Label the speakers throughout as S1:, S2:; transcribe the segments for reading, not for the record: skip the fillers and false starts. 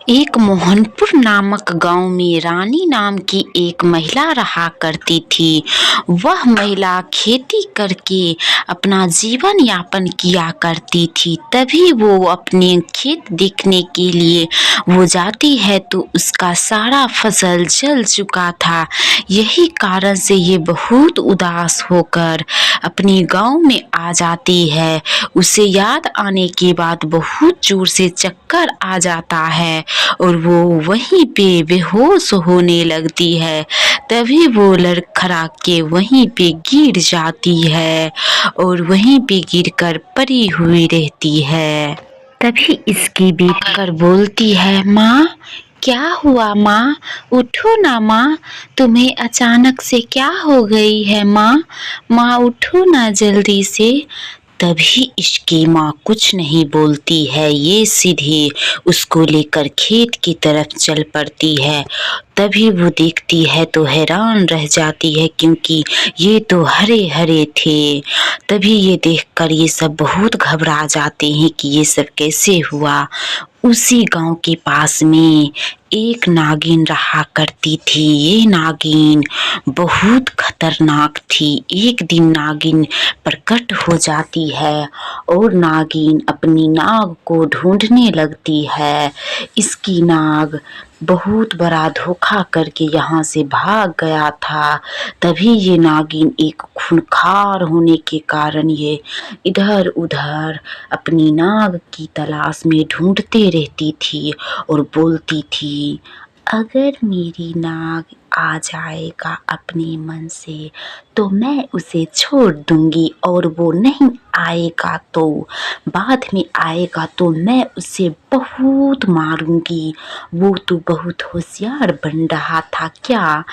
S1: एक मोहनपुर नामक गांव में रानी नाम की एक महिला रहा करती थी। वह महिला खेती करके अपना जीवन यापन किया करती थी। तभी वो अपने खेत देखने के लिए वो जाती है तो उसका सारा फसल जल चुका था। यही कारण से ये बहुत उदास होकर अपने गांव में आ जाती है। उसे याद आने के बाद बहुत जोर से चक्कर आ जाता है और वो वहीं पे बेहोश होने लगती है। तभी वो लड़खड़ा के वहीं पे गिर जाती है और वहीं पे गिरकर पड़ी हुई रहती है। तभी इसकी बेटी कर बोलती है, माँ क्या हुआ माँ, उठो ना माँ, तुम्हें अचानक से क्या हो गई है माँ, माँ उठो ना जल्दी से। तभी इसकी माँ कुछ नहीं बोलती है, ये सीधे उसको लेकर खेत की तरफ चल पड़ती है। तभी वो देखती है तो हैरान रह जाती है क्योंकि ये तो हरे हरे थे। तभी ये देखकर ये सब बहुत घबरा जाते हैं कि ये सब कैसे हुआ। उसी गांव के पास में एक नागिन रहा करती थी। ये नागिन बहुत खतरनाक थी। एक दिन नागिन प्रकट हो जाती है और नागिन अपनी नाग को ढूंढने लगती है। इसकी नाग बहुत बड़ा धोखा करके यहाँ से भाग गया था। तभी ये नागिन एक खूंखार होने के कारण ये इधर उधर अपनी नाग की तलाश में ढूंढते रहती थी और बोलती थी, अगर मेरी नाग आ जाएगा अपने मन से तो मैं उसे छोड़ दूंगी, और वो नहीं आएगा तो बाद में आएगा तो मैं उसे बहुत मारूंगी। वो तो बहुत होशियार बन रहा था क्या,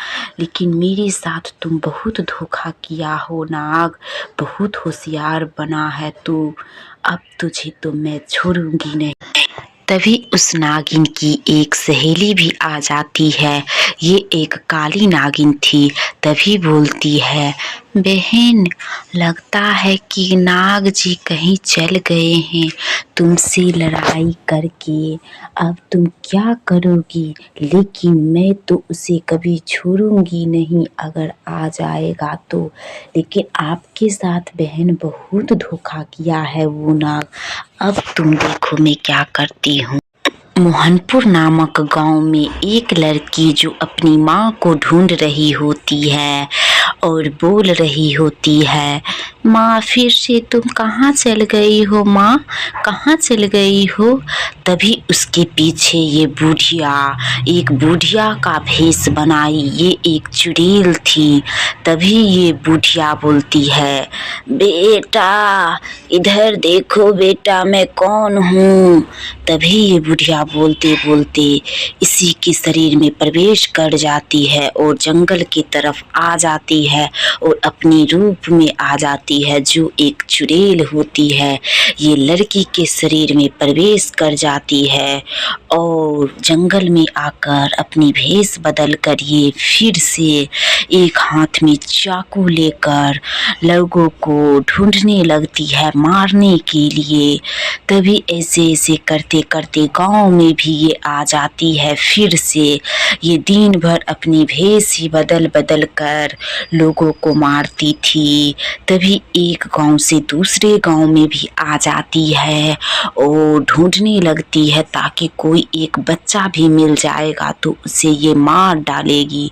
S1: लेकिन मेरे साथ तुम बहुत धोखा किया हो नाग, बहुत होशियार बना है तू, अब तुझे तो मैं छोड़ूंगी नहीं। तभी उस नागिन की एक सहेली भी आ जाती है। ये एक काली नागिन थी। तभी बोलती है, बहन लगता है कि नाग जी कहीं चल गए हैं तुमसे लड़ाई करके। अब तुम क्या करोगी, लेकिन मैं तो उसे कभी छोड़ूंगी नहीं अगर आ जाएगा तो। लेकिन आपके साथ बहन बहुत धोखा किया है वो नाग। अब तुम देखो मैं क्या करती हूँ। मोहनपुर नामक गांव में एक लड़की जो अपनी माँ को ढूंढ रही होती है और बोल रही होती है, माँ फिर से तुम कहाँ चल गई हो माँ, कहाँ चल गई हो। तभी उसके पीछे ये बुढ़िया एक बुढ़िया का भेष बनाई। ये एक चुड़ैल थी। तभी ये बुढ़िया बोलती है, बेटा इधर देखो बेटा मैं कौन हूँ। तभी ये बुढ़िया बोलते बोलते इसी के शरीर में प्रवेश कर जाती है और जंगल की तरफ आ जाती है और अपनी रूप में आ जाती है जो एक चुड़ैल होती है। ये लड़की के शरीर में प्रवेश कर जाती है और जंगल में आकर अपनी भेष बदल कर ये फिर से एक हाथ में चाकू लेकर लोगों को ढूंढने लगती है मारने के लिए। तभी ऐसे ऐसे करते करते गांव में भी ये आ जाती है फिर से। ये दिन भर अपनी भेष ही बदल बदल कर लोगों को मारती थी। तभी एक गांव से दूसरे गांव में भी आ जाती है और ढूंढने लगती है ताकि कोई एक बच्चा भी मिल जाएगा तो उसे ये मार डालेगी।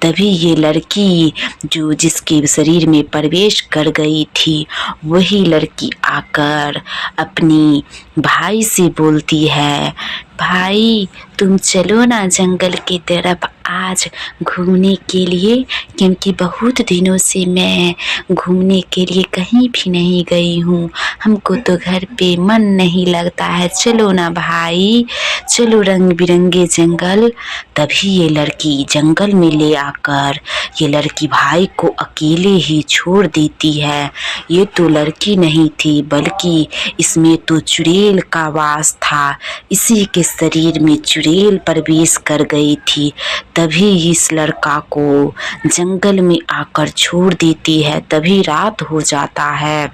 S1: तभी ये लड़की जो जिसके शरीर में प्रवेश कर गई थी वही लड़की आकर अपनी भाई से बोलती है, भाई तुम चलो ना जंगल की तरफ आज घूमने के लिए, क्योंकि बहुत दिनों से मैं घूमने के लिए कहीं भी नहीं गई हूँ। हमको तो घर पे मन नहीं लगता है, चलो ना भाई, चलो रंग बिरंगे जंगल। तभी ये लड़की जंगल में ले आकर ये लड़की भाई को अकेले ही छोड़ देती है। ये तो लड़की नहीं थी बल्कि इसमें तो चुड़ैल का वास था। इसी के शरीर में चुड़ैल प्रवेश कर गई थी। तभी इस लड़का को जंगल में आकर छोड़ देती है। तभी रात हो जाता है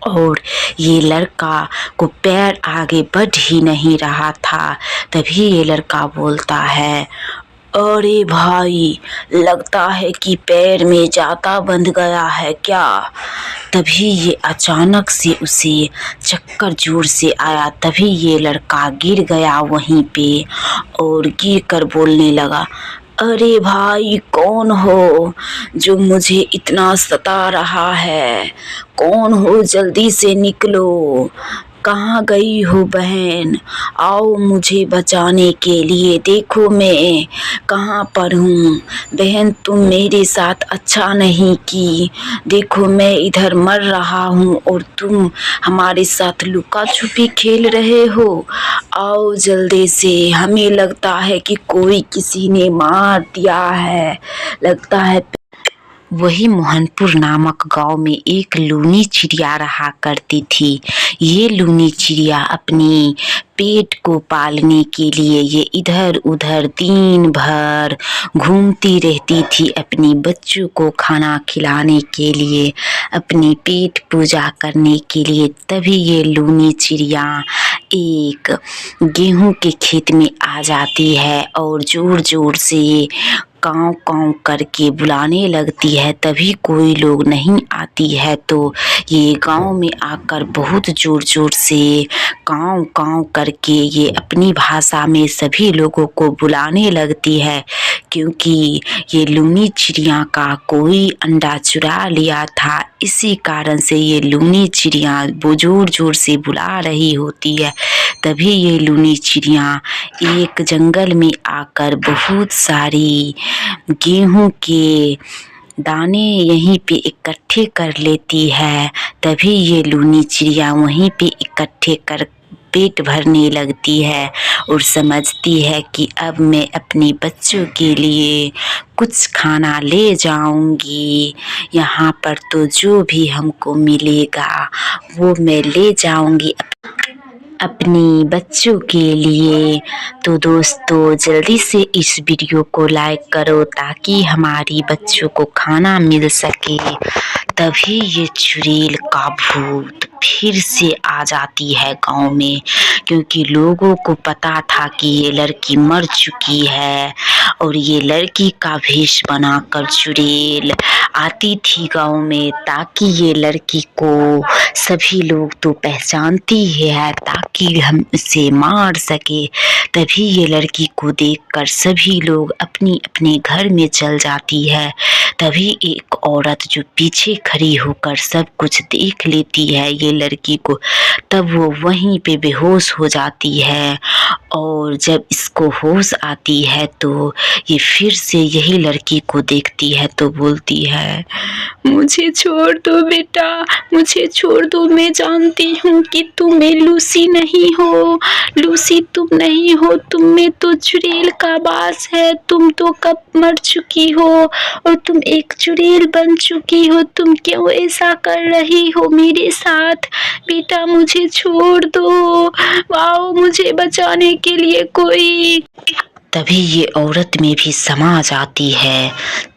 S1: और ये लड़का को पैर आगे बढ़ ही नहीं रहा था। तभी ये लड़का बोलता है, अरे भाई, लगता है कि पैर में जाता बंध गया है क्या। तभी ये अचानक से उसे चक्कर जोर से आया। तभी ये लड़का गिर गया वहीं पे और गिर कर बोलने लगा, अरे भाई, कौन हो जो मुझे इतना सता रहा है? कौन हो? जल्दी से निकलो। कहाँ गई हो बहन? आओ मुझे बचाने के लिए। देखो मैं कहाँ पर हूँ। बहन, तुम मेरे साथ अच्छा नहीं की। देखो मैं इधर मर रहा हूँ और तुम हमारे साथ लुका छुपी खेल रहे हो। आओ जल्दी से। हमें लगता है कि कोई किसी ने मार दिया है। लगता है वही मोहनपुर नामक गांव में एक लूनी चिड़िया रहा करती थी। ये लूनी चिड़िया अपनी पेट को पालने के लिए ये इधर उधर दिन भर घूमती रहती थी। अपनी बच्चों को खाना खिलाने के लिए, अपनी पेट पूजा करने के लिए। तभी ये लूनी चिड़िया एक गेहूं के खेत में आ जाती है और जोर जोर से काँव काँव करके बुलाने लगती है। तभी कोई लोग नहीं आती है तो ये गांव में आकर बहुत जोर जोर से काँव काँव करके ये अपनी भाषा में सभी लोगों को बुलाने लगती है। क्योंकि ये लूनी चिड़िया का कोई अंडा चुरा लिया था, इसी कारण से ये लूनी चिड़िया जोर जोर से बुला रही होती है। तभी ये लूनी चिड़िया एक जंगल में आकर बहुत सारी गेहूं के दाने यहीं पे इकट्ठे कर लेती है। तभी ये लूनी चिड़िया वहीं पे इकट्ठे कर पेट भरने लगती है और समझती है कि अब मैं अपने बच्चों के लिए कुछ खाना ले जाऊंगी। यहाँ पर तो जो भी हमको मिलेगा वो मैं ले जाऊंगी अपने बच्चों के लिए। तो दोस्तों, जल्दी से इस वीडियो को लाइक करो ताकि हमारी बच्चों को खाना मिल सके। तभी ये चुड़ैल का भूत फिर से आ जाती है गांव में, क्योंकि लोगों को पता था कि ये लड़की मर चुकी है और ये लड़की का भेष बनाकर चुड़ैल आती थी गांव में ताकि ये लड़की को सभी लोग तो पहचानती ही है ताकि हम इसे मार सके। तभी ये लड़की को देखकर सभी लोग अपनी अपने घर में चल जाती है। तभी एक औरत जो पीछे खड़ी होकर सब कुछ देख लेती है ये लड़की को, तब वो वहीं पे बेहोश हो जाती है। और जब इसको होश आती है तो ये फिर से यही लड़की को देखती है तो बोलती है, मुझे छोड़ दो बेटा, मुझे छोड़ दो। मैं जानती हूँ कि तुम लूसी नहीं हो। लूसी तुम नहीं हो, तुम में तो चुड़ैल का वास है। तुम तो कब मर चुकी हो और तुम एक चुड़ैल बन चुकी हो। तुम क्यों ऐसा कर रही हो मेरे साथ? बेटा मुझे छोड़ दो। आओ मुझे बचाने के लिए कोई। तभी ये औरत में भी समा जाती है।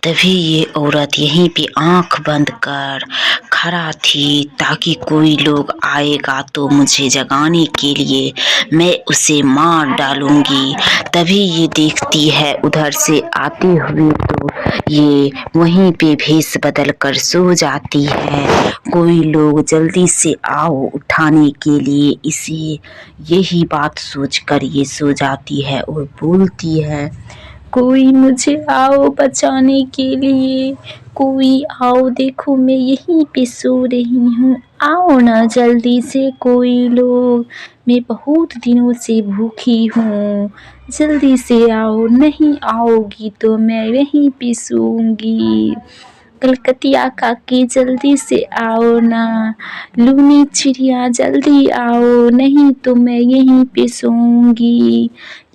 S1: तभी ये औरत यहीं पे आंख बंद कर खड़ा थी ताकि कोई लोग आएगा तो मुझे जगाने के लिए मैं उसे मार डालूंगी। तभी ये देखती है उधर से आते हुए तो ये वहीं पे भेष बदल कर सो जाती है। कोई लोग जल्दी से आओ उठाने के लिए इसे। यही बात सोचकर ये सो जाती है और बोलती है, कोई मुझे आओ बचाने के लिए। कोई आओ, देखो मैं यहीं पे सो रही हूँ। आओ ना जल्दी से कोई लोग, मैं बहुत दिनों से भूखी हूँ। जल्दी से आओ, नहीं आओगी तो मैं यहीं पे सोऊंगी। कलकतिया काकी जल्दी से आओ ना। लूनी चिड़िया जल्दी आओ, नहीं तो मैं यहीं पे सोऊंगी।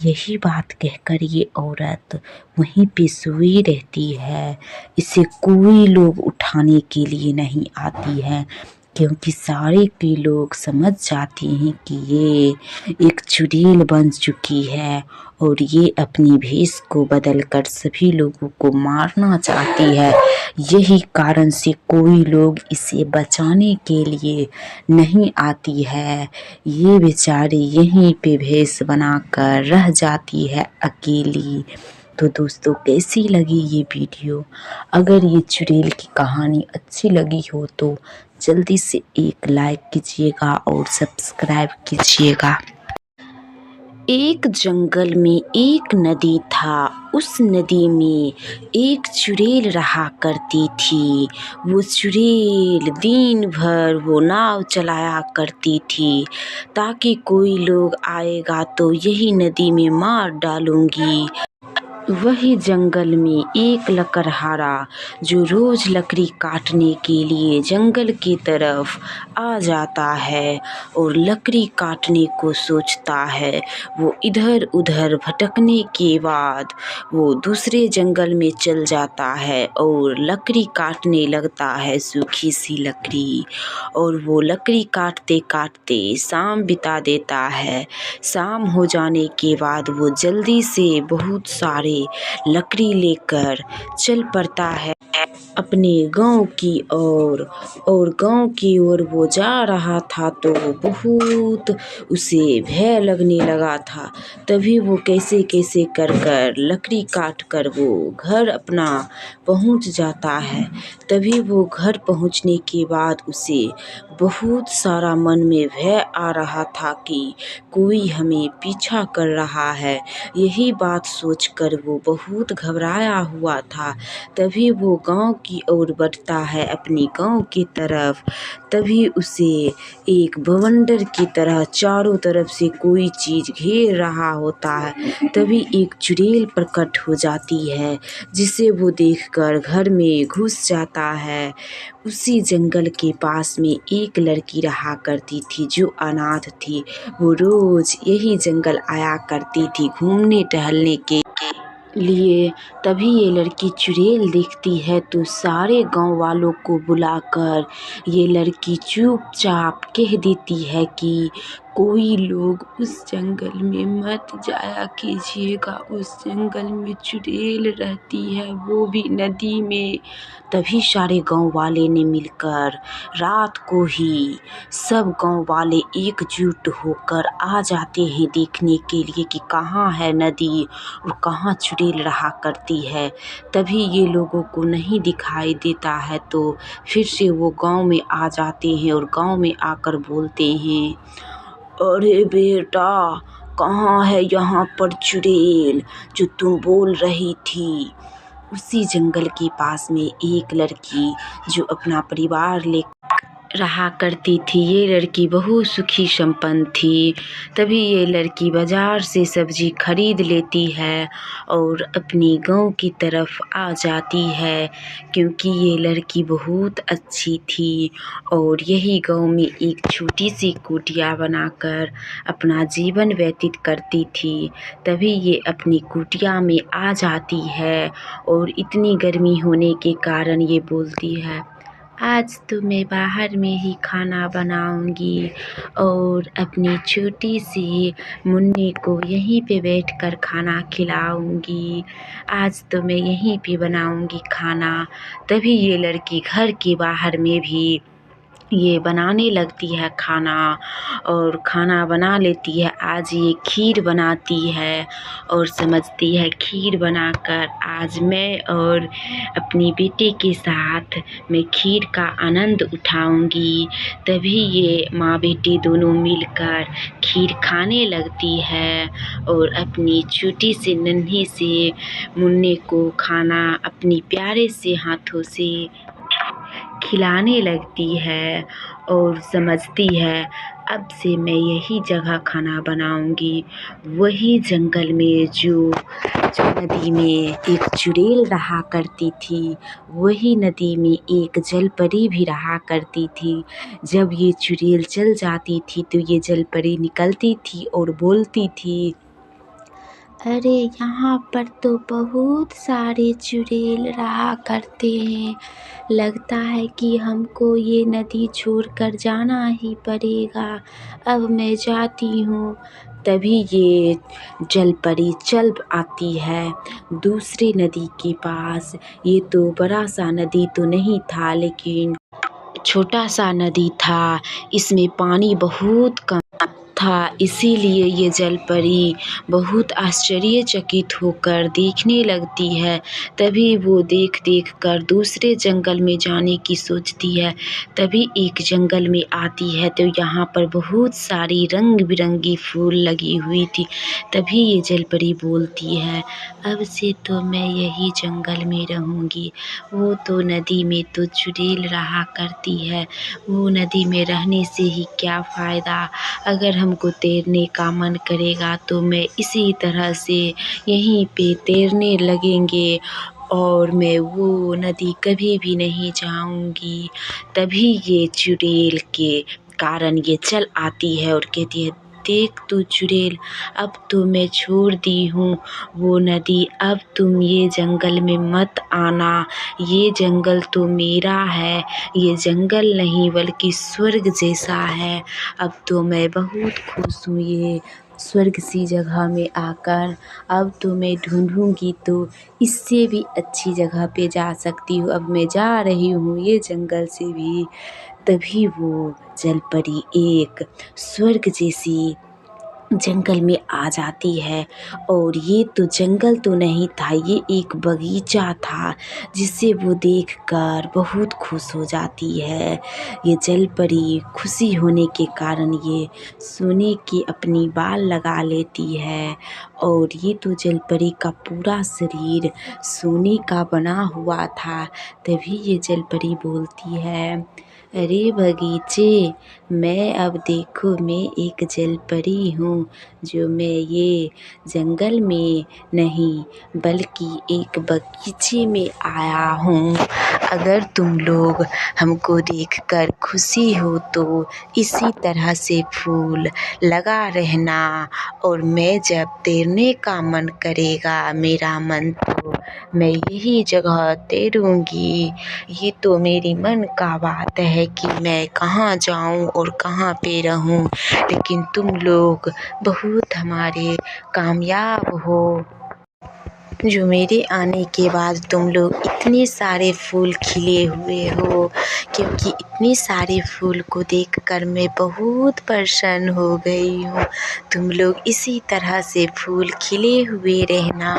S1: यही बात कहकर ये औरत वहीं पे सोई रहती है। इसे कोई लोग उठाने के लिए नहीं आती है। क्योंकि सारे के लोग समझ जाते हैं कि ये एक चुड़ैल बन चुकी है और ये अपनी भेष को बदलकर सभी लोगों को मारना चाहती है। यही कारण से कोई लोग इसे बचाने के लिए नहीं आती है। ये बेचारी यहीं पे भेष बनाकर रह जाती है अकेली। तो दोस्तों, कैसी लगी ये वीडियो? अगर ये चुड़ैल की कहानी अच्छी लगी हो तो जल्दी से एक लाइक कीजिएगा और सब्सक्राइब कीजिएगा। एक जंगल में एक नदी था। उस नदी में एक चुड़ैल रहा करती थी। वो चुड़ैल दिन भर वो नाव चलाया करती थी ताकि कोई लोग आएगा तो यही नदी में मार डालूंगी। वही जंगल में एक लकड़हारा जो रोज लकड़ी काटने के लिए जंगल की तरफ आ जाता है और लकड़ी काटने को सोचता है। वो इधर उधर भटकने के बाद वो दूसरे जंगल में चल जाता है और लकड़ी काटने लगता है, सूखी सी लकड़ी। और वो लकड़ी काटते काटते शाम बिता देता है। शाम हो जाने के बाद वो जल्दी से बहुत सारे लकड़ी लेकर चल पड़ता है अपने गांव की ओर। और गांव की ओर वो जा रहा था तो बहुत उसे भय लगने लगा था। तभी वो कैसे कैसे कर कर लकड़ी काट कर वो घर अपना पहुंच जाता है। तभी वो घर पहुंचने के बाद उसे बहुत सारा मन में भय आ रहा था कि कोई हमें पीछा कर रहा है। यही बात सोचकर वो बहुत घबराया हुआ था। तभी वो गांव की ओर बढ़ता है, अपने गांव की तरफ। तभी उसे एक बवंडर की तरह चारों तरफ से कोई चीज़ घेर रहा होता है। तभी एक चुड़ैल प्रकट हो जाती है जिसे वो देखकर घर में घुस जाता है। उसी जंगल के पास में एक लड़की रहा करती थी जो अनाथ थी। वो रोज यही जंगल आया करती थी घूमने टहलने के लिए। तभी ये लड़की चुड़ैल देखती है तो सारे गांव वालों को बुलाकर ये लड़की चुपचाप कह देती है कि कोई लोग उस जंगल में मत जाया कीजिएगा, उस जंगल में चुड़ैल रहती है, वो भी नदी में। तभी सारे गांव वाले ने मिलकर रात को ही सब गांव वाले एकजुट होकर आ जाते हैं देखने के लिए कि कहाँ है नदी और कहाँ चुड़ैल रहा करती है। तभी ये लोगों को नहीं दिखाई देता है तो फिर से वो गांव में आ जाते हैं और गांव में आकर बोलते हैं, अरे बेटा, कहाँ है यहाँ पर चुड़ैल जो तुम बोल रही थी? उसी जंगल के पास में एक लड़की जो अपना परिवार ले रहा करती थी। ये लड़की बहुत सुखी संपन्न थी। तभी ये लड़की बाजार से सब्जी खरीद लेती है और अपनी गांव की तरफ आ जाती है क्योंकि ये लड़की बहुत अच्छी थी और यही गांव में एक छोटी सी कुटिया बनाकर अपना जीवन व्यतीत करती थी। तभी ये अपनी कुटिया में आ जाती है और इतनी गर्मी होने के कारण ये बोलती है, आज तो मैं बाहर में ही खाना बनाऊंगी और अपनी छोटी सी मुन्नी को यहीं पे बैठकर खाना खिलाऊंगी। आज तो मैं यहीं पे बनाऊंगी खाना। तभी ये लड़की घर के बाहर में भी ये बनाने लगती है खाना और खाना बना लेती है। आज ये खीर बनाती है और समझती है खीर बनाकर आज मैं और अपनी बेटे के साथ मैं खीर का आनंद उठाऊंगी। तभी ये माँ बेटी दोनों मिलकर खीर खाने लगती है और अपनी छोटी सी नन्ही से मुन्ने को खाना अपनी प्यारे से हाथों से खिलाने लगती है और समझती है अब से मैं यही जगह खाना बनाऊंगी। वही जंगल में जो नदी में एक चुड़ैल रहा करती थी, वही नदी में एक जलपरी भी रहा करती थी। जब ये चुड़ैल चल जाती थी तो ये जलपरी निकलती थी और बोलती थी, अरे यहाँ पर तो बहुत सारे चुड़ैल रहा करते हैं। लगता है कि हमको ये नदी छोड़कर जाना ही पड़ेगा। अब मैं जाती हूँ। तभी ये जलपरी चल आती है दूसरी नदी के पास। ये तो बड़ा सा नदी तो नहीं था, लेकिन छोटा सा नदी था। इसमें पानी बहुत कम था, इसीलिए ये जलपरी बहुत आश्चर्यचकित होकर देखने लगती है। तभी वो देख देख कर दूसरे जंगल में जाने की सोचती है। तभी एक जंगल में आती है तो यहाँ पर बहुत सारी रंग बिरंगी फूल लगी हुई थी। तभी ये जलपरी बोलती है, अब से तो मैं यही जंगल में रहूँगी। वो तो नदी में तो चुड़ैल रहा करती है। वो नदी में रहने से ही क्या फ़ायदा। अगर हमको तैरने का मन करेगा तो मैं इसी तरह से यहीं पे तैरने लगेंगे और मैं वो नदी कभी भी नहीं जाऊंगी। तभी ये चुड़ैल के कारण ये चल आती है और कहती है, देख तू चुड़ैल, अब तो मैं छोड़ दी हूँ वो नदी। अब तुम ये जंगल में मत आना। ये जंगल तो मेरा है। ये जंगल नहीं बल्कि स्वर्ग जैसा है। अब तो मैं बहुत खुश हूँ ये स्वर्ग सी जगह में आकर। अब तो मैं ढूंढूंगी तो इससे भी अच्छी जगह पे जा सकती हूँ। अब मैं जा रही हूँ ये जंगल से भी। तभी वो जलपरी एक स्वर्ग जैसी जंगल में आ जाती है। और ये तो जंगल तो नहीं था, ये एक बगीचा था, जिसे वो देखकर बहुत खुश हो जाती है। ये जलपरी खुशी होने के कारण ये सोने के अपनी बाल लगा लेती है। और ये तो जलपरी का पूरा शरीर सोने का बना हुआ था। तभी ये जलपरी बोलती है, अरे बगीचे, मैं अब देखो मैं एक जलपरी हूँ, जो मैं ये जंगल में नहीं बल्कि एक बगीचे में आया हूँ। अगर तुम लोग हमको देखकर खुशी हो तो इसी तरह से फूल लगा रहना। और मैं जब तैरने का मन करेगा मेरा मन, तो मैं यही जगह तैरूँगी। ये तो मेरी मन का बात है कि मैं कहाँ जाऊँ और कहाँ पे रहूँ। लेकिन तुम लोग बहुत हमारे कामयाब हो, जो मेरे आने के बाद तुम लोग इतने सारे फूल खिले हुए हो। क्योंकि इतने सारे फूल को देखकर मैं बहुत प्रसन्न हो गई हूँ। तुम लोग इसी तरह से फूल खिले हुए रहना,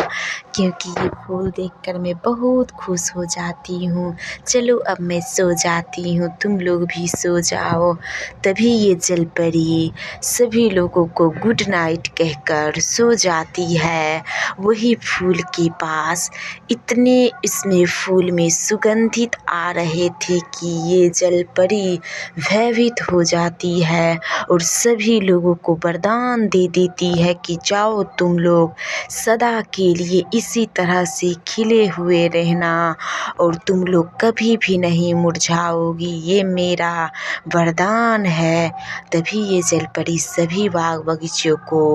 S1: क्योंकि ये फूल देखकर मैं बहुत खुश हो जाती हूँ। चलो अब मैं सो जाती हूँ, तुम लोग भी सो जाओ। तभी ये जलपरी सभी लोगों को गुड नाइट कहकर सो जाती है। वही फूल के पास इतने इसमें फूल में सुगंधित आ रहे थे कि ये जलपरी भयभीत हो जाती है और सभी लोगों को वरदान दे देती है कि जाओ तुम लोग सदा के लिए इसी तरह से खिले हुए रहना और तुम लोग कभी भी नहीं मुरझाओगी, ये मेरा वरदान है। तभी ये जलपरी सभी बाग बगीचों को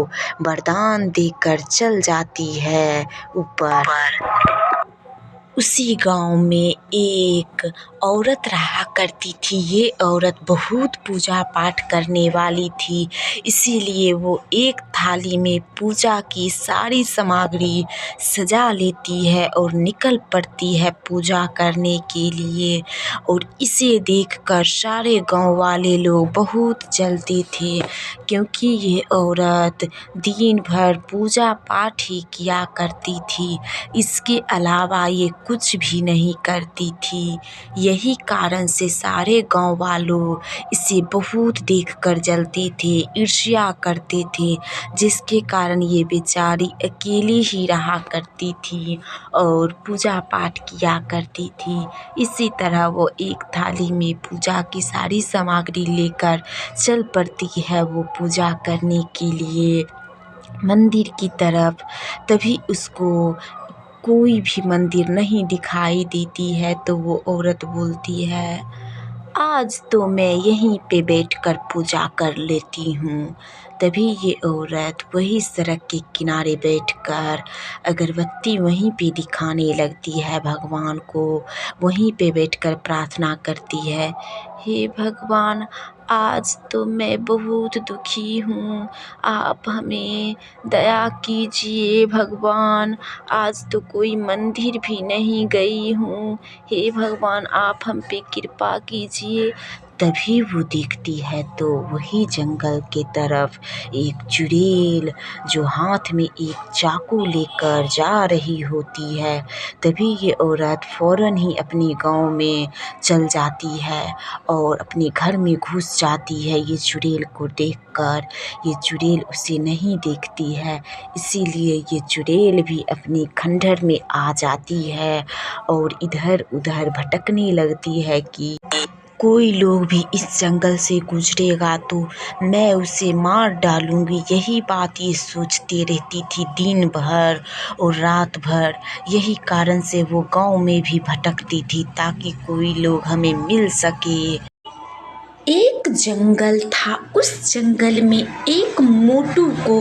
S1: वरदान देकर चल जाती है ऊपर। उसी गांव में एक औरत रहा करती थी। ये औरत बहुत पूजा पाठ करने वाली थी, इसीलिए वो एक थाली में पूजा की सारी सामग्री सजा लेती है और निकल पड़ती है पूजा करने के लिए। और इसे देखकर सारे गांव वाले लोग बहुत जलते थे, क्योंकि ये औरत दिन भर पूजा पाठ ही किया करती थी। इसके अलावा ये कुछ भी नहीं करती थी। यही कारण से सारे गांव वालों इसे बहुत देखकर जलते थे, ईर्ष्या करते थे, जिसके कारण ये बेचारी अकेली ही रहा करती थी और पूजा पाठ किया करती थी। इसी तरह वो एक थाली में पूजा की सारी सामग्री लेकर चल पड़ती है वो पूजा करने के लिए मंदिर की तरफ। तभी उसको कोई भी मंदिर नहीं दिखाई देती है, तो वो औरत बोलती है, आज तो मैं यहीं पे बैठकर पूजा कर लेती हूँ। तभी ये औरत वही सड़क के किनारे बैठकर अगरबत्ती वहीं पे दिखाने लगती है भगवान को। वहीं पे बैठकर प्रार्थना करती है, हे भगवान, आज तो मैं बहुत दुखी हूँ, आप हमें दया कीजिए भगवान। आज तो कोई मंदिर भी नहीं गई हूँ, हे भगवान आप हम पे कृपा कीजिए। तभी वो देखती है तो वही जंगल के तरफ एक चुड़ैल जो हाथ में एक चाकू लेकर जा रही होती है। तभी ये औरत फ़ौरन ही अपने गांव में चल जाती है और अपने घर में घुस जाती है। ये चुड़ैल को देखकर ये चुड़ैल उसे नहीं देखती है, इसीलिए ये चुड़ैल भी अपने खंडहर में आ जाती है और इधर उधर भटकने लगती है कि कोई लोग भी इस जंगल से गुजरेगा तो मैं उसे मार डालूंगी। यही बात ये सोचती रहती थी दिन भर और रात भर। यही कारण से वो गांव में भी भटकती थी ताकि कोई लोग हमें मिल सके। एक जंगल था, उस जंगल में एक मोटू को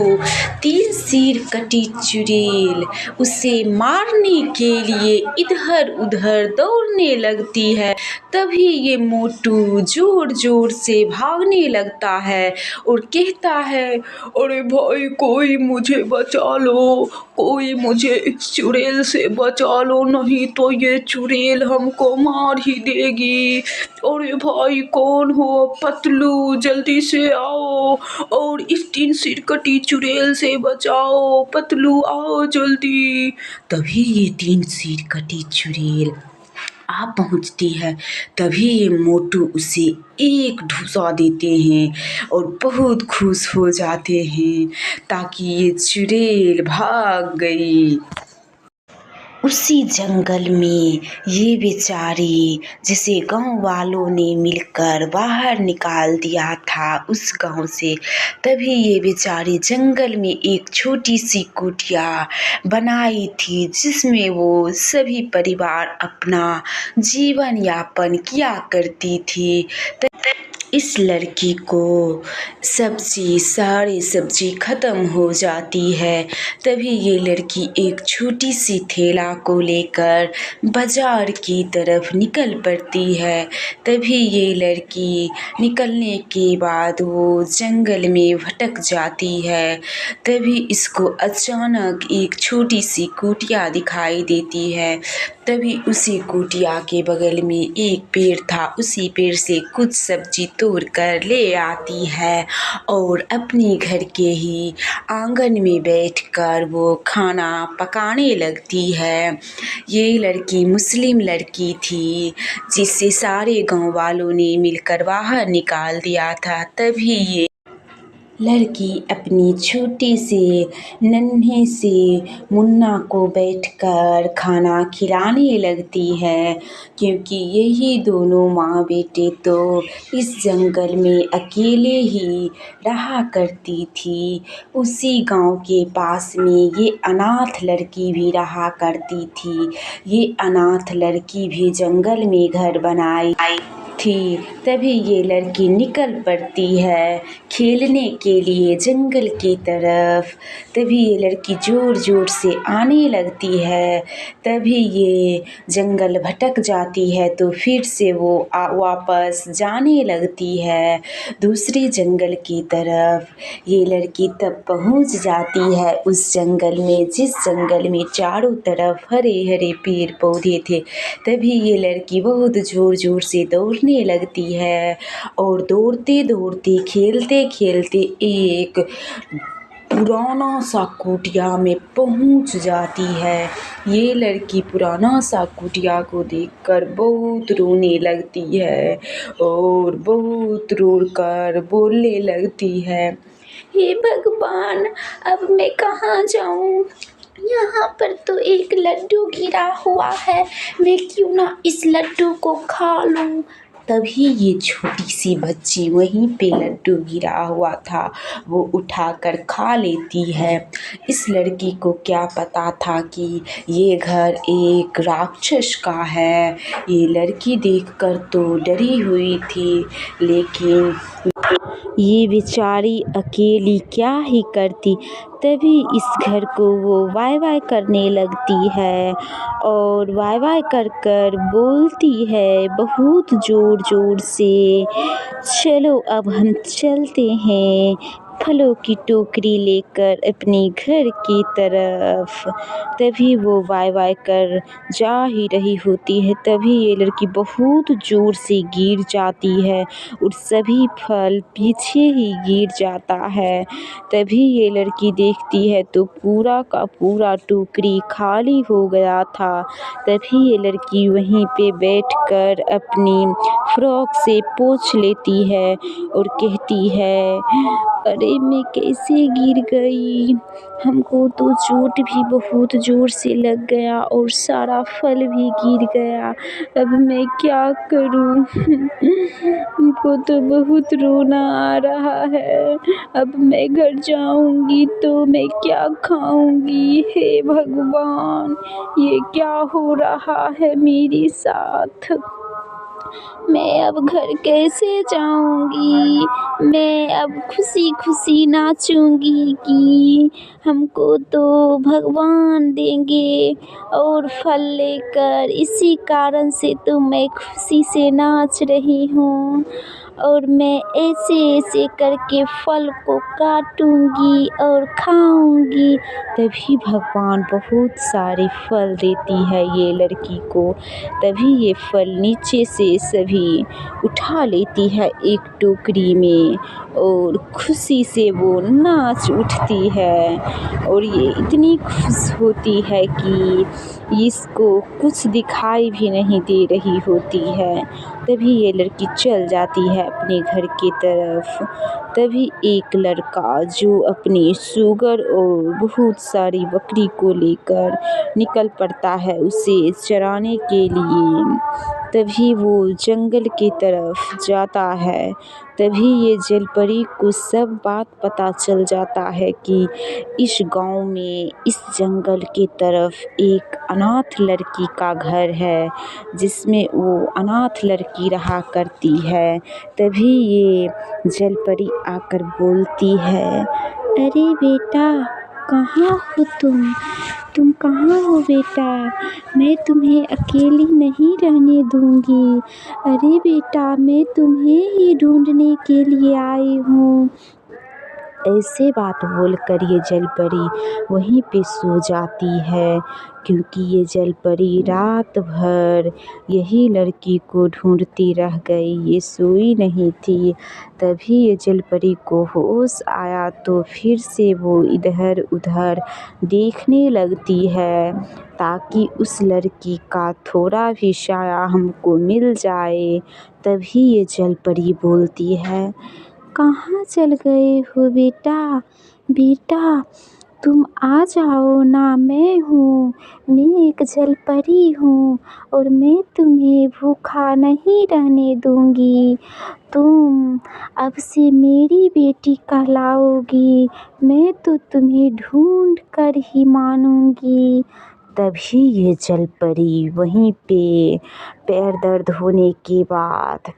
S1: 3 सिर कटी चुड़ैल उसे मारने के लिए इधर उधर दौड़ने लगती है। तभी ये मोटू जोर जोर से भागने लगता है और कहता है, अरे भाई कोई मुझे बचा लो, कोई मुझे इस चुड़ैल से बचा लो, नहीं तो ये चुड़ैल हमको मार ही देगी। अरे भाई कौन हो, पतलू जल्दी से आओ और इस 3 सिर कटी चुड़ैल से बचाओ, पतलू आओ जल्दी। तभी ये 3 सिर कटी चुड़ैल आ पहुंचती है। तभी ये मोटू उसे एक ढूसा देते हैं और बहुत खुश हो जाते हैं ताकि ये चुड़ैल भाग गई। उसी जंगल में ये बेचारी जिसे गांव वालों ने मिलकर बाहर निकाल दिया था उस गांव से, तभी ये बेचारी जंगल में एक छोटी सी कुटिया बनाई थी जिसमें वो सभी परिवार अपना जीवन यापन किया करती थी। इस लड़की को सारी सब्जी ख़त्म हो जाती है। तभी ये लड़की एक छोटी सी थैला को लेकर बाज़ार की तरफ निकल पड़ती है। तभी ये लड़की निकलने के बाद वो जंगल में भटक जाती है। तभी इसको अचानक एक छोटी सी कुटिया दिखाई देती है। तभी उसी कुटिया के बगल में एक पेड़ था, उसी पेड़ से कुछ सब्जी तोड़ कर ले आती है और अपने घर के ही आंगन में बैठकर वो खाना पकाने लगती है। ये लड़की मुस्लिम लड़की थी जिसे सारे गांव वालों ने मिलकर बाहर निकाल दिया था। तभी ये लड़की अपनी छोटी से नन्हे से मुन्ना को बैठकर खाना खिलाने लगती है, क्योंकि यही दोनों माँ बेटे तो इस जंगल में अकेले ही रहा करती थी। उसी गांव के पास में ये अनाथ लड़की भी रहा करती थी। ये अनाथ लड़की भी जंगल में घर बनाई थी। तभी ये लड़की निकल पड़ती है खेलने के लिए जंगल की तरफ। तभी ये लड़की ज़ोर ज़ोर से आने लगती है। तभी ये जंगल भटक जाती है तो फिर से वो वापस जाने लगती है दूसरे जंगल की तरफ। ये लड़की तब पहुंच जाती है उस जंगल में जिस जंगल में चारों तरफ हरे हरे पेड़ पौधे थे। तभी ये लड़की बहुत ज़ोर ज़ोर से दौड़ने लगती है और दौड़ते दौड़ते खेलते खेलते एक पुराना सा कुटिया में पहुंच जाती है। ये लड़की पुराना सा कुटिया को देखकर बहुत रोने लगती है और बहुत रोकर बोलने लगती है, हे भगवान अब मैं कहाँ जाऊँ, यहाँ पर तो एक लड्डू गिरा हुआ है, मैं क्यों ना इस लड्डू को खा लूँ। तभी ये छोटी सी बच्ची वहीं पे लड्डू गिरा हुआ था वो उठाकर खा लेती है। इस लड़की को क्या पता था कि ये घर एक राक्षस का है। ये लड़की देखकर तो डरी हुई थी, लेकिन ये बेचारी अकेली क्या ही करती। तभी इस घर को वो वाय वाय करने लगती है और वाय वाय कर कर बोलती है बहुत ज़ोर ज़ोर से, चलो अब हम चलते हैं फलों की टोकरी लेकर अपने घर की तरफ। तभी वो वाय वाय कर जा ही रही होती है, तभी ये लड़की बहुत ज़ोर से गिर जाती है और सभी फल पीछे ही गिर जाता है। तभी ये लड़की देखती है तो पूरा का पूरा टोकरी खाली हो गया था। तभी ये लड़की वहीं पे बैठकर अपनी फ्रॉक से पोंछ लेती है और कहती है, अरे मैं कैसे गिर गई, हमको तो चोट भी बहुत ज़ोर से लग गया और सारा फल भी गिर गया, अब मैं क्या करूं? हमको तो बहुत रोना आ रहा है, अब मैं घर जाऊंगी तो मैं क्या खाऊंगी? हे भगवान, ये क्या हो रहा है मेरे साथ? मैं अब घर कैसे जाऊंगी? मैं अब खुशी खुशी नाचूंगी कि हमको तो भगवान देंगे और फल लेकर, इसी कारण से तो मैं खुशी से नाच रही हूँ और मैं ऐसे ऐसे करके फल को काटूंगी और खाऊंगी। तभी भगवान बहुत सारे फल देती है ये लड़की को। तभी ये फल नीचे से सभी उठा लेती है एक टोकरी में और खुशी से वो नाच उठती है और ये इतनी खुश होती है कि इसको कुछ दिखाई भी नहीं दे रही होती है। तभी ये लड़की चल जाती है अपने घर की तरफ। तभी एक लड़का जो अपनी सुगर और बहुत सारी बकरी को लेकर निकल पड़ता है उसे चराने के लिए। तभी वो जंगल की तरफ जाता है। तभी ये जलपरी को सब बात पता चल जाता है कि इस गांव में, इस जंगल की तरफ एक अनाथ लड़की का घर है जिसमें वो अनाथ लड़की रहा करती है। तभी ये जलपरी आकर बोलती है, अरे बेटा, कहाँ हो तुम कहाँ हो बेटा? मैं तुम्हें अकेली नहीं रहने दूँगी। अरे बेटा, मैं तुम्हें ही ढूँढने के लिए आई हूँ। ऐसे बात बोलकर ये जलपरी वहीं पे सो जाती है, क्योंकि ये जलपरी रात भर यही लड़की को ढूंढती रह गई, ये सोई नहीं थी। तभी ये जलपरी को होश आया तो फिर से वो इधर उधर देखने लगती है ताकि उस लड़की का थोड़ा भी साया हमको मिल जाए। तभी ये जलपरी बोलती है, कहाँ चल गए हो बेटा? बेटा, तुम आ जाओ ना, मैं एक जलपरी हूँ और मैं तुम्हें भूखा नहीं रहने दूँगी। तुम अब से मेरी बेटी कहलाओगी, मैं तो तुम्हें ढूंढ कर ही मानूंगी। तभी ये जलपरी वहीं पे पैर दर्द होने के बाद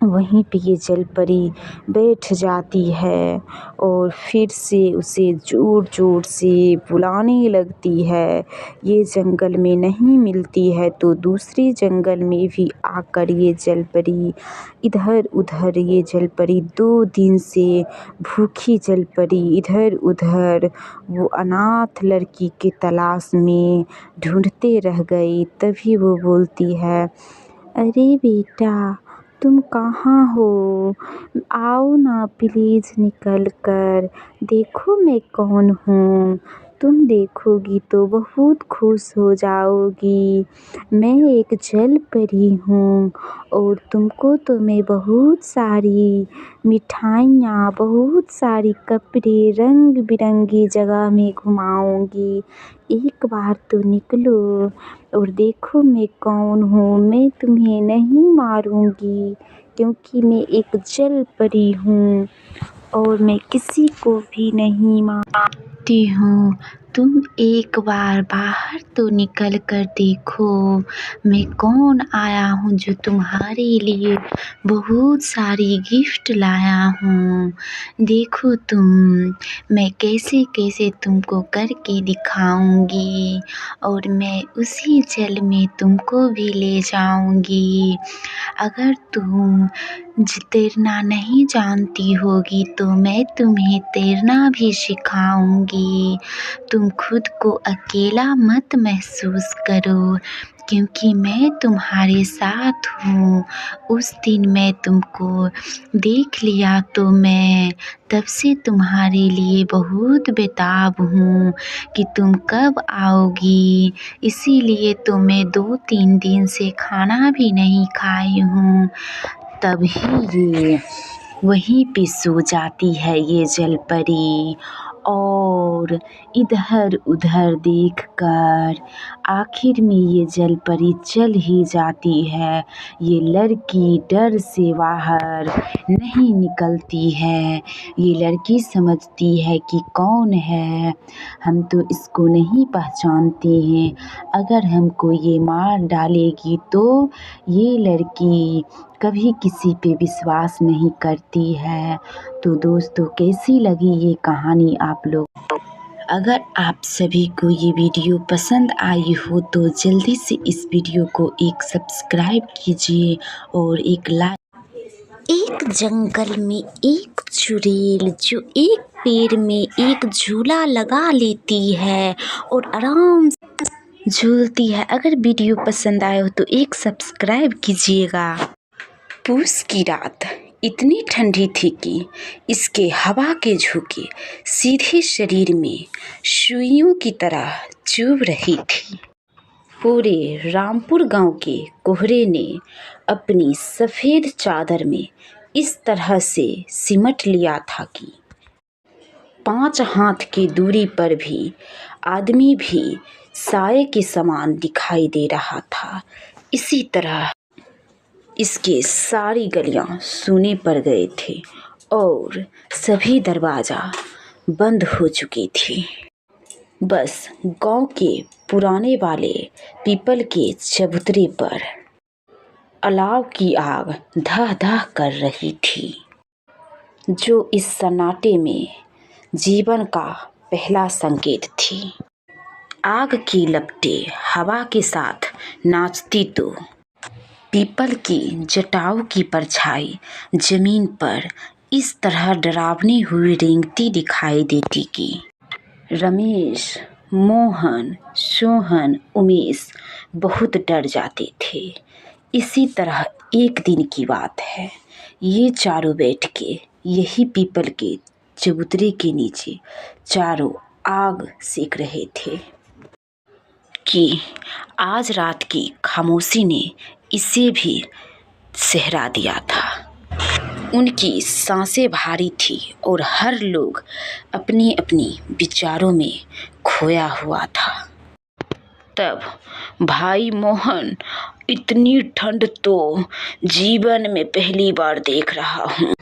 S1: वहीं पे ये जलपरी बैठ जाती है और फिर से उसे ज़ोर ज़ोर से बुलाने लगती है। ये जंगल में नहीं मिलती है तो दूसरे जंगल में भी आकर ये जलपरी इधर उधर, ये जलपरी 2 दिन से भूखी जलपरी इधर उधर वो अनाथ लड़की की तलाश में ढूंढते रह गई। तभी वो बोलती है, अरे बेटा, तुम कहाँ हो? आओ ना प्लीज़ निकल कर, देखो मैं कौन हूँ।
S2: तुम देखोगी तो बहुत खुश हो जाओगी। मैं एक जल परी हूँ और तुमको तो मैं बहुत सारी मिठाइयाँ, बहुत सारी कपड़े, रंग बिरंगी जगह में घुमाऊँगी। एक बार तो निकलो और देखो मैं कौन हूँ। मैं तुम्हें नहीं मारूँगी क्योंकि मैं एक जल परी हूँ और मैं किसी को भी नहीं मारती हूँ। तुम एक बार बाहर तो निकल कर देखो मैं कौन आया हूँ जो तुम्हारे लिए बहुत सारी गिफ्ट लाया हूँ। देखो तुम, मैं कैसे कैसे तुमको करके दिखाऊंगी और मैं उसी जल में तुमको भी ले जाऊंगी। अगर तुम तैरना नहीं जानती होगी तो मैं तुम्हें तैरना भी सिखाऊंगी। तुम खुद को अकेला मत महसूस करो क्योंकि मैं तुम्हारे साथ हूँ। उस दिन मैं तुमको देख लिया तो मैं तब से तुम्हारे लिए बहुत बेताब हूँ कि तुम कब आओगी। इसीलिए तो मैं 2-3 दिन से खाना भी नहीं खाई हूँ। तभी ये वहीं पे सो जाती है ये जलपरी और इधर उधर देखकर आखिर में ये जलपरी चल ही जाती है। ये लड़की डर से बाहर नहीं निकलती है। ये लड़की समझती है कि कौन है, हम तो इसको नहीं पहचानते हैं। अगर हमको ये मार डालेगी तो ये लड़की कभी किसी पे विश्वास नहीं करती है। तो दोस्तों, कैसी लगी ये कहानी आप लोग? अगर आप सभी को ये वीडियो पसंद आई हो तो जल्दी से इस वीडियो को एक सब्सक्राइब कीजिए और एक लाइक। एक जंगल में एक चुड़ैल जो एक पेड़ में एक झूला लगा लेती है और आराम से झूलती है। अगर वीडियो पसंद आए हो तो एक सब्सक्राइब कीजिएगा। पूस की रात इतनी ठंडी थी कि इसके हवा के झोंके सीधे शरीर में सुइयों की तरह चुभ रही थी। पूरे रामपुर गांव के कोहरे ने अपनी सफ़ेद चादर में इस तरह से सिमट लिया था कि 5 हाथ की दूरी पर भी आदमी भी साये के समान दिखाई दे रहा था। इसी तरह इसके सारी गलियां सूने पड़ गए थे और सभी दरवाज़ा बंद हो चुकी थी। बस गांव के पुराने वाले पीपल के चबूतरे पर अलाव की आग धह धह कर रही थी, जो इस सन्नाटे में जीवन का पहला संकेत थी। आग की लपटें हवा के साथ नाचती तो पीपल की जटाओं की परछाई जमीन पर इस तरह डरावनी हुई रेंगती दिखाई देती कि रमेश, मोहन, सोहन, उमेश बहुत डर जाते थे। इसी तरह एक दिन की बात है, ये चारों बैठ के यही पीपल के चबूतरे के नीचे चारों आग सेक रहे थे कि आज रात की खामोशी ने इसे भी सहरा दिया था। उनकी सांसें भारी थी और हर लोग अपनी अपनी विचारों में खोया हुआ था। तब भाई मोहन, इतनी ठंड तो जीवन में पहली बार देख रहा हूँ।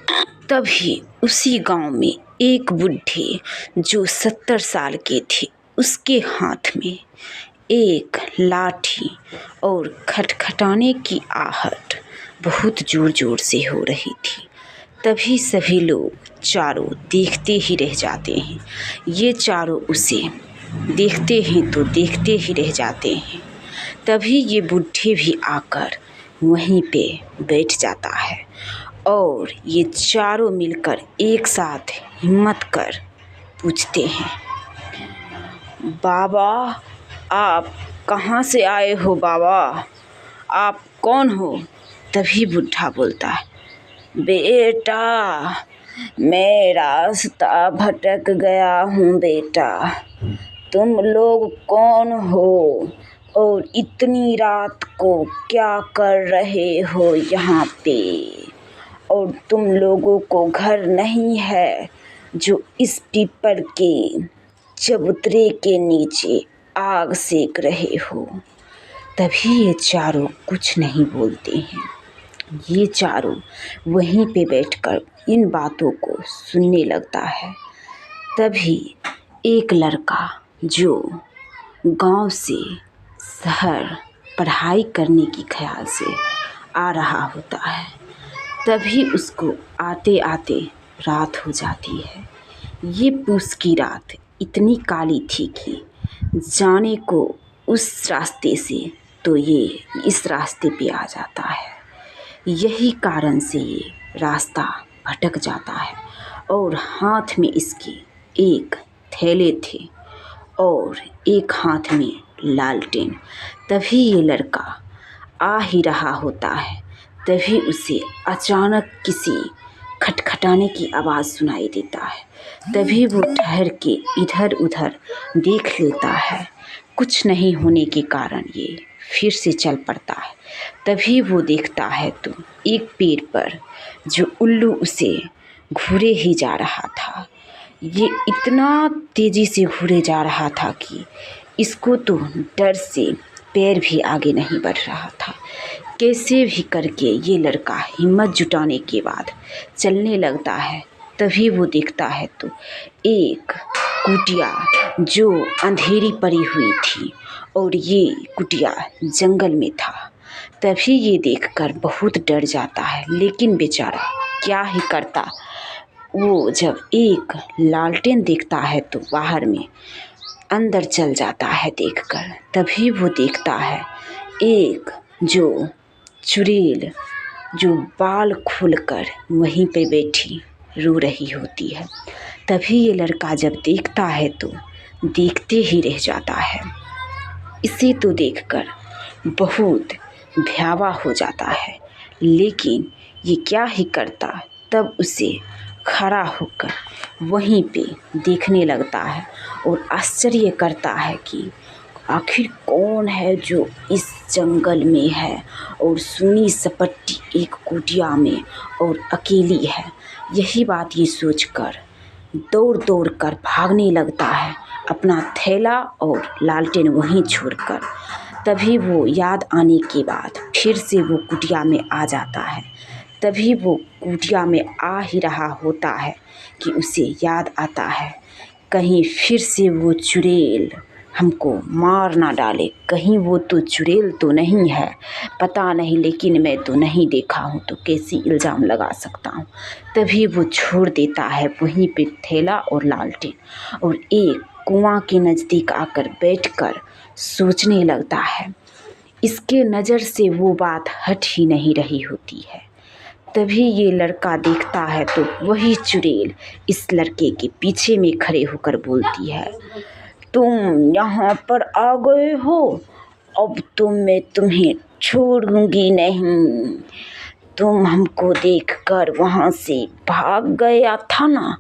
S2: तभी उसी गांव में एक बुढ़े जो 70 साल के थे, उसके हाथ में एक लाठी और खटखटाने की आहट बहुत जोर जोर से हो रही थी। तभी सभी लोग चारों देखते ही रह जाते हैं। ये चारों उसे देखते हैं तो देखते ही रह जाते हैं। तभी ये बुढ़े भी आकर वहीं पे बैठ जाता है और ये चारों मिलकर एक साथ हिम्मत कर पूछते हैं, बाबा, आप कहाँ से आए हो? बाबा, आप कौन हो? तभी बुढ़ा बोलता है, बेटा, मैं रास्ता भटक गया हूँ बेटा,
S1: तुम लोग कौन हो और इतनी रात को क्या कर रहे हो यहाँ पे? और तुम लोगों को घर नहीं है जो इस पीपल के चबूतरे के नीचे आग सेक रहे हो? तभी ये चारों कुछ नहीं बोलते हैं। ये चारों वहीं पे बैठकर इन बातों को सुनने लगता है। तभी एक लड़का जो गांव से शहर पढ़ाई करने की ख्याल से आ रहा होता है, तभी उसको आते आते रात हो जाती है। ये पूस की रात इतनी काली थी कि जाने को उस रास्ते से तो ये इस रास्ते पे आ जाता है। यही कारण से ये रास्ता भटक जाता है और हाथ में इसके एक थैले थे और एक हाथ में लालटेन। तभी ये लड़का आ ही रहा होता है, तभी उसे अचानक किसी खटखटाने की आवाज़ सुनाई देता है। तभी वो ठहर के इधर उधर देख लेता है। कुछ नहीं होने के कारण ये फिर से चल पड़ता है। तभी वो देखता है तो एक पेड़ पर जो उल्लू उसे घूरे ही जा रहा था। ये इतना तेज़ी से घूरे जा रहा था कि इसको तो डर से पैर भी आगे नहीं बढ़ रहा था। कैसे भी करके ये लड़का हिम्मत जुटाने के बाद चलने लगता है। तभी वो देखता है तो एक कुटिया जो अंधेरी पड़ी हुई थी और ये कुटिया जंगल में था। तभी ये देखकर बहुत डर जाता है, लेकिन बेचारा क्या ही करता। वो जब एक लालटेन देखता है तो बाहर में अंदर चल जाता है देखकर। तभी वो देखता है एक जो चुड़ैल जो बाल खोलकर वहीं पे बैठी रो रही होती है। तभी ये लड़का जब देखता है तो देखते ही रह जाता है। इसे तो देखकर बहुत भयावह हो जाता है, लेकिन ये क्या ही करता। तब उसे खड़ा होकर वहीं पे देखने लगता है और आश्चर्य करता है कि आखिर कौन है जो इस जंगल में है और सुनी सपट्टी एक कुटिया में और अकेली है। यही बात ये सोचकर दौड़ दौड़ कर भागने लगता है, अपना थैला और लालटेन वहीं छोड़कर। तभी वो याद आने के बाद फिर से वो कुटिया में आ जाता है। तभी वो कुटिया में आ ही रहा होता है कि उसे याद आता है कहीं फिर से वो चुड़ैल हमको मार ना डाले। कहीं वो तो चुड़ैल तो नहीं है, पता नहीं, लेकिन मैं तो नहीं देखा हूँ तो कैसे इल्ज़ाम लगा सकता हूँ। तभी वो छोड़ देता है वहीं पे थैला और लालटेन और एक कुआं के नज़दीक आकर बैठकर सोचने लगता है। इसके नज़र से वो बात हट ही नहीं रही होती है। तभी ये लड़का देखता है तो वही चुड़ैल इस लड़के के पीछे में खड़े होकर बोलती है, तुम यहाँ पर आ गए हो, अब तो मैं तुम्हें छोड़ूंगी नहीं। तुम हमको देखकर वहाँ से भाग गया था ना,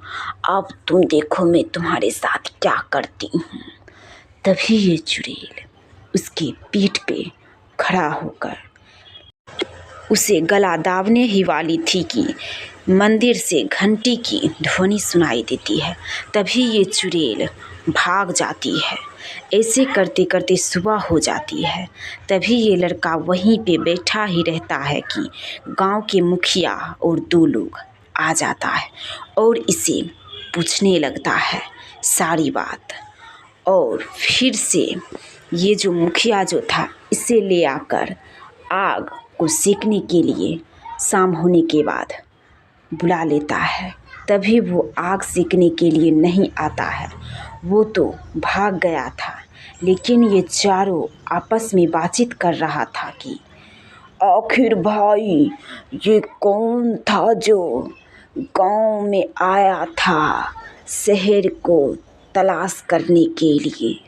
S1: अब तुम देखो मैं तुम्हारे साथ क्या करती हूँ। तभी ये चुड़ैल उसकी पीठ पे खड़ा होकर उसे गला दाबने ही वाली थी कि मंदिर से घंटी की ध्वनि सुनाई देती है। तभी ये चुड़ैल भाग जाती है। ऐसे करते करते सुबह हो जाती है। तभी ये लड़का वहीं पे बैठा ही रहता है कि गांव के मुखिया और दो लोग आ जाता है और इसे पूछने लगता है सारी बात। और फिर से ये जो मुखिया जो था इसे ले आकर आग को सेकने के लिए शाम होने के बाद बुला लेता है। तभी वो आग सेकने के लिए नहीं आता है, वो तो भाग गया था। लेकिन ये चारों आपस में बातचीत कर रहा था कि आखिर भाई ये कौन था जो गांव में आया था शहर को तलाश करने के लिए।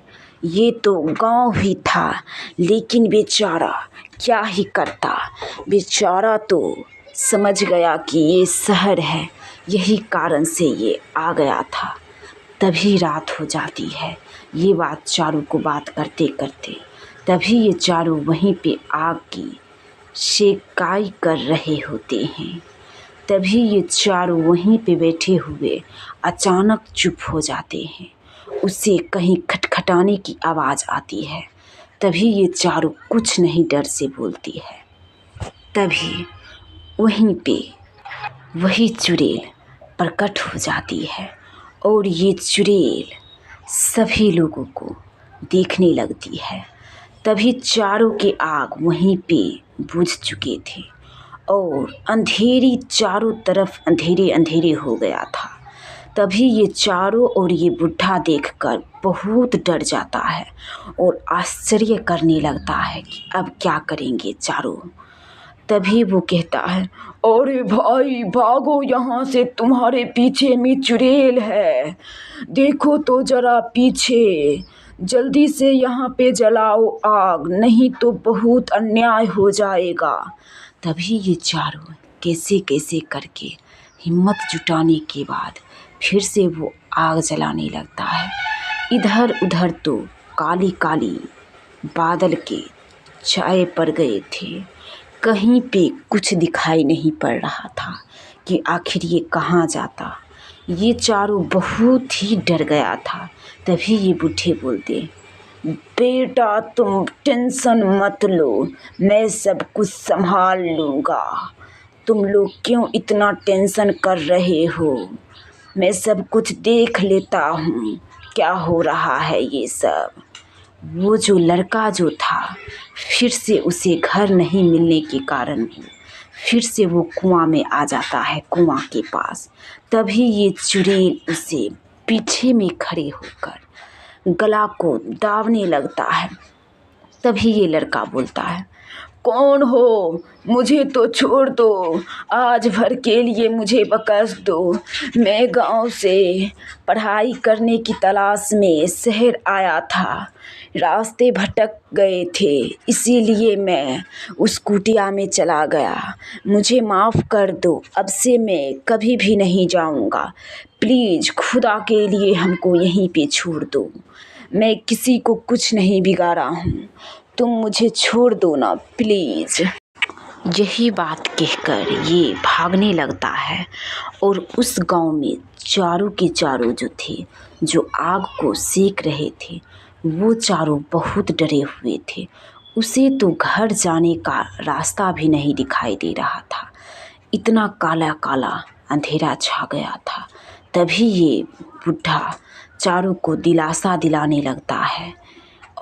S1: ये तो गांव ही था, लेकिन बेचारा क्या ही करता। बेचारा तो समझ गया कि ये शहर है, यही कारण से ये आ गया था। तभी रात हो जाती है। ये बात चारू को बात करते करते तभी ये चारों वहीं पे आग की सेकाई कर रहे होते हैं। तभी ये चारों वहीं पे बैठे हुए अचानक चुप हो जाते हैं। उसे कहीं खटखटाने की आवाज़ आती है। तभी ये चारों कुछ नहीं डर से बोलती है। तभी वहीं पे वही चुड़ैल प्रकट हो जाती है और ये चुड़ैल सभी लोगों को देखने लगती है। तभी चारों के आग वहीं पे बुझ चुके थे और अंधेरी चारों तरफ अंधेरे अंधेरे हो गया था। तभी ये चारों और ये बुढ़ा देखकर बहुत डर जाता है और आश्चर्य करने लगता है कि अब क्या करेंगे चारों। तभी वो कहता है, अरे भाई भागो यहाँ से, तुम्हारे पीछे में चुड़ैल है, देखो तो जरा पीछे, जल्दी से यहाँ पे जलाओ आग, नहीं तो बहुत अन्याय हो जाएगा। तभी ये चारों कैसे कैसे करके हिम्मत जुटाने के बाद फिर से वो आग जलाने लगता है। इधर उधर तो काली काली बादल के छाए पड़ गए थे। कहीं पे कुछ दिखाई नहीं पड़ रहा था कि आखिर ये कहाँ जाता। ये चारों बहुत ही डर गया था। तभी ये बूढ़े बोलते, बेटा तुम टेंशन मत लो, मैं सब कुछ संभाल लूँगा। तुम लोग क्यों इतना टेंशन कर रहे हो, मैं सब कुछ देख लेता हूँ क्या हो रहा है ये सब। वो जो लड़का जो था फिर से उसे घर नहीं मिलने के कारण फिर से वो कुआं में आ जाता है, कुआं के पास। तभी ये चुड़ैल उसे पीछे में खड़े होकर गला को दाबने लगता है। तभी ये लड़का बोलता है, कौन हो, मुझे तो छोड़ दो, आज भर के लिए मुझे बख्श दो। मैं गांव से पढ़ाई करने की तलाश में शहर आया था, रास्ते भटक गए थे, इसीलिए मैं उस कुटिया में चला गया। मुझे माफ़ कर दो, अब से मैं कभी भी नहीं जाऊंगा। प्लीज़ खुदा के लिए हमको यहीं पे छोड़ दो, मैं किसी को कुछ नहीं बिगाड़ा हूँ, तुम मुझे छोड़ दो ना प्लीज़। यही बात कहकर ये भागने लगता है और उस गांव में चारों के चारों जो थे, जो आग को सेक रहे थे, वो चारों बहुत डरे हुए थे। उसे तो घर जाने का रास्ता भी नहीं दिखाई दे रहा था, इतना काला काला अंधेरा छा गया था। तभी ये बुढ़ा चारों को दिलासा दिलाने लगता है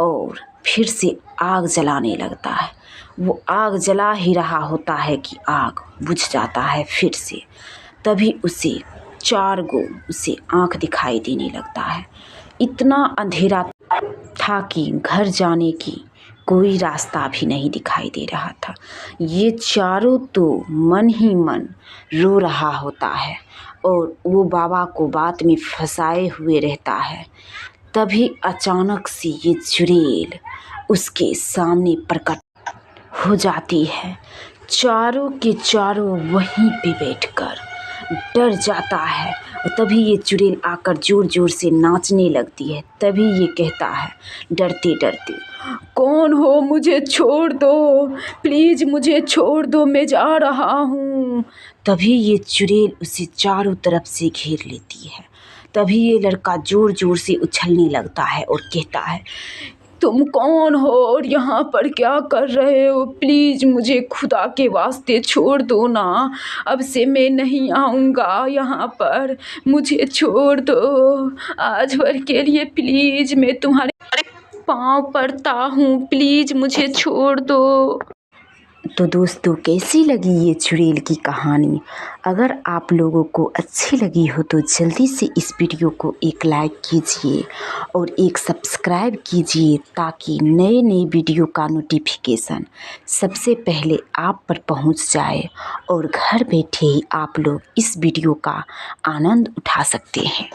S1: और फिर से आग जलाने लगता है। वो आग जला ही रहा होता है कि आग बुझ जाता है फिर से। तभी उसे चार गो उसे आँख दिखाई देने लगता है। इतना अंधेरा था कि घर जाने की कोई रास्ता भी नहीं दिखाई दे रहा था। ये चारों तो मन ही मन रो रहा होता है और वो बाबा को बात में फंसाए हुए रहता है। तभी अचानक से ये चुड़ैल उसके सामने प्रकट हो जाती है। चारों के चारों वहीं पे बैठकर डर जाता है और तभी ये चुड़ैल आकर ज़ोर ज़ोर से नाचने लगती है। तभी ये कहता है डरते डरते, कौन हो, मुझे छोड़ दो, प्लीज़ मुझे छोड़ दो, मैं जा रहा हूँ। तभी ये चुड़ैल उसे चारों तरफ से घेर लेती है। तभी ये लड़का ज़ोर ज़ोर से उछलने लगता है और कहता है, तुम कौन हो और यहाँ पर क्या कर रहे हो, प्लीज़ मुझे खुदा के वास्ते छोड़ दो ना, अब से मैं नहीं आऊँगा यहाँ पर, मुझे छोड़ दो आज भर के लिए, प्लीज़ मैं तुम्हारे पाँव पड़ता हूँ, प्लीज़ मुझे छोड़ दो। तो दोस्तों कैसी लगी ये चुड़ैल की कहानी? अगर आप लोगों को अच्छी लगी हो तो जल्दी से इस वीडियो को एक लाइक कीजिए और एक सब्सक्राइब कीजिए ताकि नए नए वीडियो का नोटिफिकेशन सबसे पहले आप पर पहुंच जाए और घर बैठे ही आप लोग इस वीडियो का आनंद उठा सकते हैं।